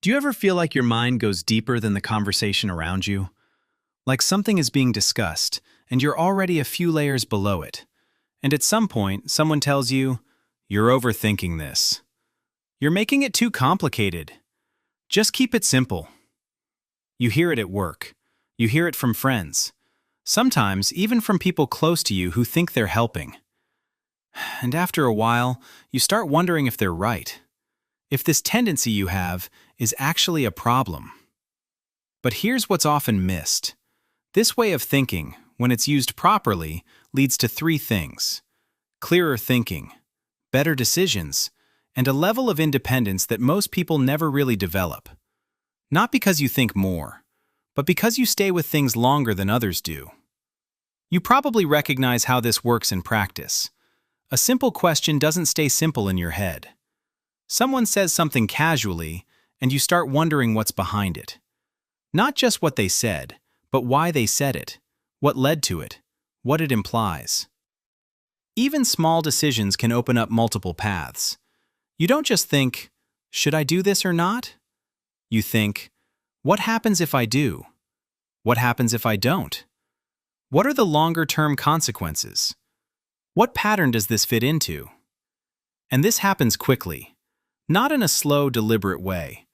Do you ever feel like your mind goes deeper than the conversation around you? Like something is being discussed, and you're already a few layers below it. And at some point, someone tells you, "You're overthinking this. You're making it too complicated. Just keep it simple." You hear it at work. You hear it from friends. Sometimes even from people close to you who think they're helping. And after a while, you start wondering if they're right. If this tendency you have is actually a problem. But here's what's often missed. This way of thinking, when it's used properly, leads to three things: clearer thinking, better decisions, and a level of independence that most people never really develop. Not because you think more, but because you stay with things longer than others do. You probably recognize how this works in practice. A simple question doesn't stay simple in your head. Someone says something casually, and you start wondering what's behind it. Not just what they said, but why they said it, what led to it, what it implies. Even small decisions can open up multiple paths. You don't just think, "Should I do this or not?" You think, "What happens if I do? What happens if I don't? What are the longer-term consequences? What pattern does this fit into?" And this happens quickly. Not in a slow, deliberate way.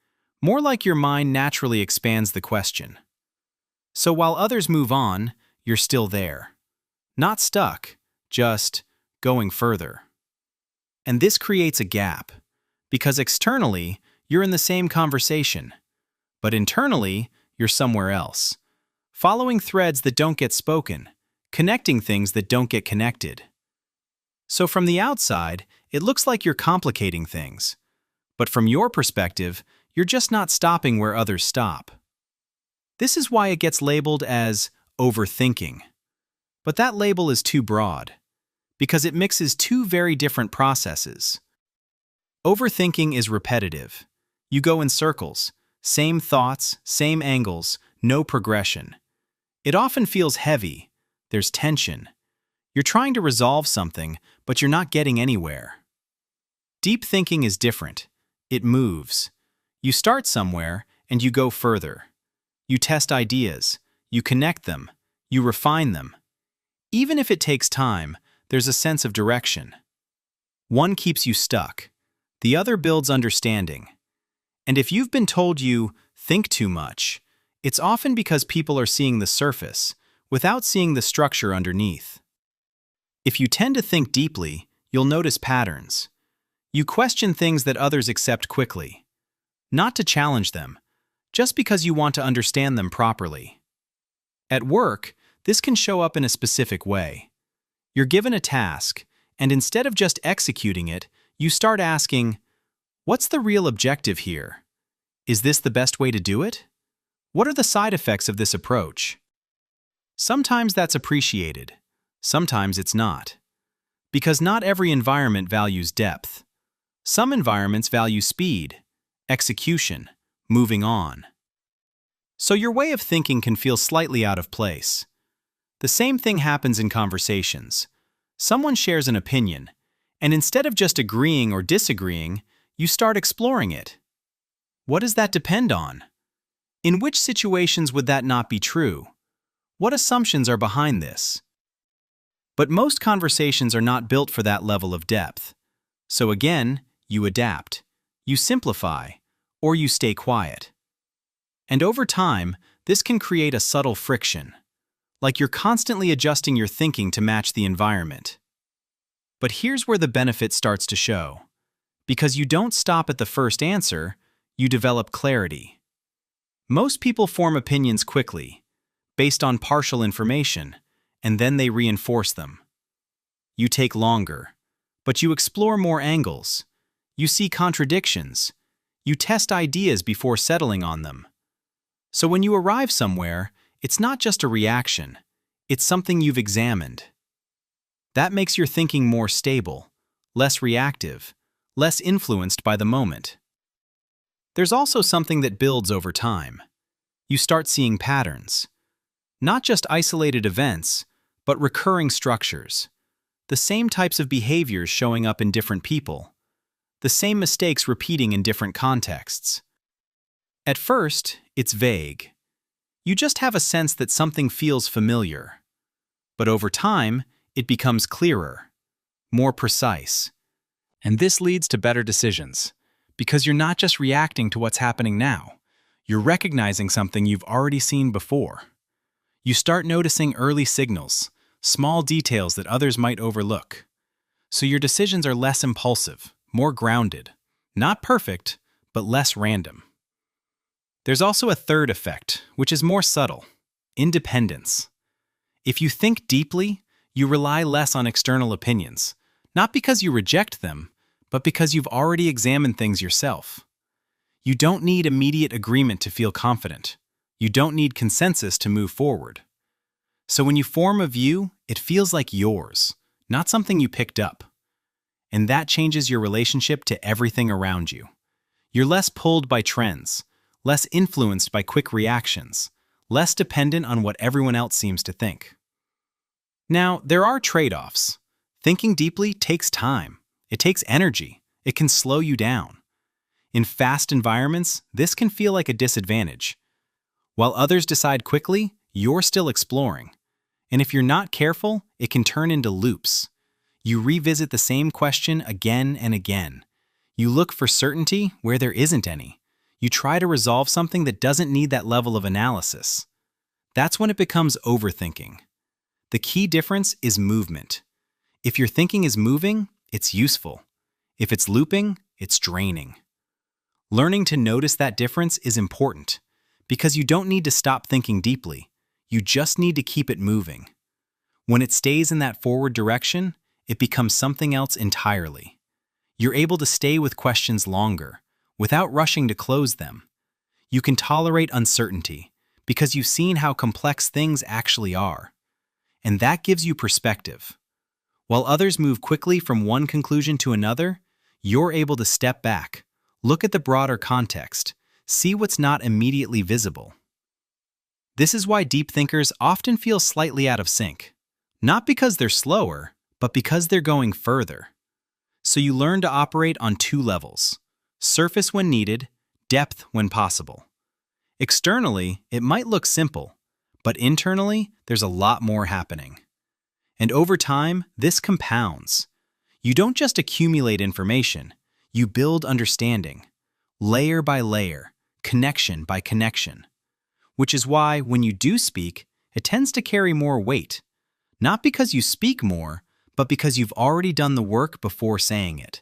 More like your mind naturally expands the question. So while others move on, you're still there. Not stuck, just going further. And this creates a gap, because externally, you're in the same conversation. But internally, you're somewhere else. Following threads that don't get spoken, connecting things that don't get connected. So from the outside, it looks like you're complicating things. But from your perspective, you're just not stopping where others stop. This is why it gets labeled as overthinking. But that label is too broad, because it mixes two very different processes. Overthinking is repetitive. You go in circles, same thoughts, same angles, no progression. It often feels heavy. There's tension. You're trying to resolve something, but you're not getting anywhere. Deep thinking is different. It moves. You start somewhere, and you go further. You test ideas. You connect them. You refine them. Even if it takes time, there's a sense of direction. One keeps you stuck. The other builds understanding. And if you've been told you think too much, it's often because people are seeing the surface, without seeing the structure underneath. If you tend to think deeply, you'll notice patterns. You question things that others accept quickly. Not to challenge them, just because you want to understand them properly. At work, this can show up in a specific way. You're given a task, and instead of just executing it, you start asking, "What's the real objective here? Is this the best way to do it? What are the side effects of this approach?" Sometimes that's appreciated. Sometimes it's not. Because not every environment values depth. Some environments value speed, execution, moving on. So your way of thinking can feel slightly out of place. The same thing happens in conversations. Someone shares an opinion, and instead of just agreeing or disagreeing, you start exploring it. What does that depend on? In which situations would that not be true? What assumptions are behind this? But most conversations are not built for that level of depth. So again, you adapt, you simplify, or you stay quiet. And over time, this can create a subtle friction, like you're constantly adjusting your thinking to match the environment. But here's where the benefit starts to show. Because you don't stop at the first answer, you develop clarity. Most people form opinions quickly, based on partial information, and then they reinforce them. You take longer, but you explore more angles. You see contradictions. You test ideas before settling on them. So when you arrive somewhere, it's not just a reaction. It's something you've examined. That makes your thinking more stable, less reactive, less influenced by the moment. There's also something that builds over time. You start seeing patterns. Not just isolated events, but recurring structures. The same types of behaviors showing up in different people. The same mistakes repeating in different contexts. At first, it's vague. You just have a sense that something feels familiar. But over time, it becomes clearer, more precise. And this leads to better decisions, because you're not just reacting to what's happening now. You're recognizing something you've already seen before. You start noticing early signals, small details that others might overlook. So your decisions are less impulsive, more grounded. Not perfect, but less random. There's also a third effect, which is more subtle: independence. If you think deeply, you rely less on external opinions, not because you reject them, but because you've already examined things yourself. You don't need immediate agreement to feel confident. You don't need consensus to move forward. So when you form a view, it feels like yours, not something you picked up. And that changes your relationship to everything around you. You're less pulled by trends, less influenced by quick reactions, less dependent on what everyone else seems to think. Now, there are trade-offs. Thinking deeply takes time. It takes energy. It can slow you down. In fast environments, this can feel like a disadvantage. While others decide quickly, you're still exploring. And if you're not careful, it can turn into loops. You revisit the same question again and again. You look for certainty where there isn't any. You try to resolve something that doesn't need that level of analysis. That's when it becomes overthinking. The key difference is movement. If your thinking is moving, it's useful. If it's looping, it's draining. Learning to notice that difference is important, because you don't need to stop thinking deeply. You just need to keep it moving. When it stays in that forward direction, it becomes something else entirely. You're able to stay with questions longer, without rushing to close them. You can tolerate uncertainty, because you've seen how complex things actually are. And that gives you perspective. While others move quickly from one conclusion to another, you're able to step back, look at the broader context, see what's not immediately visible. This is why deep thinkers often feel slightly out of sync. Not because they're slower, but because they're going further. So you learn to operate on two levels: surface when needed, depth when possible. Externally, it might look simple, but internally, there's a lot more happening. And over time, this compounds. You don't just accumulate information, you build understanding, layer by layer, connection by connection. Which is why, when you do speak, it tends to carry more weight. Not because you speak more, but because you've already done the work before saying it.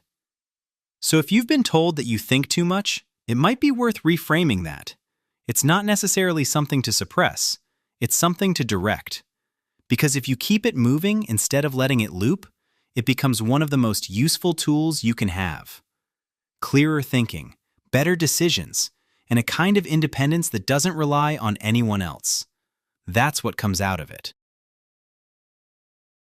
So if you've been told that you think too much, it might be worth reframing that. It's not necessarily something to suppress, it's something to direct. Because if you keep it moving instead of letting it loop, it becomes one of the most useful tools you can have. Clearer thinking, better decisions, and a kind of independence that doesn't rely on anyone else. That's what comes out of it.